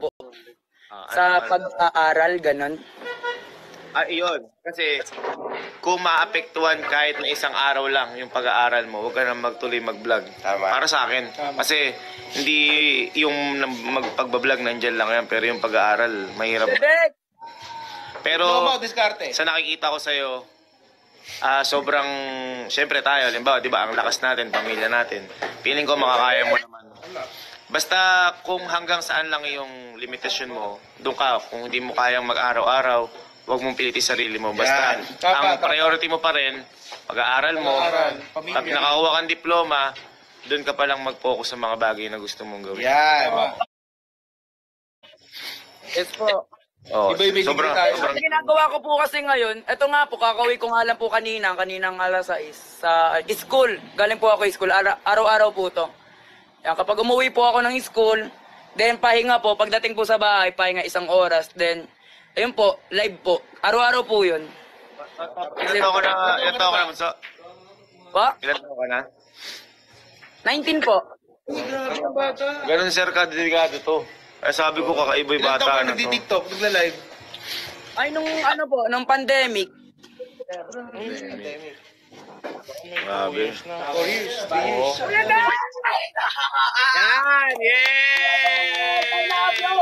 po. Sa pag-aaral, ganun. Iyon. Kasi kung maapektuhan kahit na isang araw lang yung pag-aaral mo, huwag ka na magtuloy mag-vlog. Para sa akin. Kasi hindi yung magpag-vlog nandiyan lang yan, pero yung pag-aaral, mahirap. Pero sa nakikita ko sa'yo, sobrang, syempre tayo, halimbawa, di ba, ang lakas natin, pamilya natin. Feeling ko makakaya mo naman. Basta kung hanggang saan lang yung limitasyon mo, doon ka. Kung hindi mo kayang mag-araw-araw, huwag mong pilitin sarili mo. Basta ang priority mo pa rin, pag-aaral mo. Pag nakakuha kang diploma, doon ka palang mag-focus sa mga bagay na gusto mong gawin. Yes po. Sobrang. Ang ginagawa ko po kasi ngayon, eto nga po, kakauwi ko nga lang po kaninang alas 6 sa school. Galing po ako school, araw-araw po to. Yan, kapag umuwi po ako ng school, then pahinga po, pagdating po sa bahay, pahinga 1 oras, then, ayun po, live po. Araw-araw po yun. Ilan taon ka na, Bunso? Pa? Ilan taon ka na? 19 po. Ganun, sir, ka-delikado to. Ay, sabi ko, kakaiba yung bata na to. Nagdi-tiktok, nagla-live. Ay, nung ano po, nung pandemic. Grabe. 4 years, 3 years. Yan! Yay! I love you!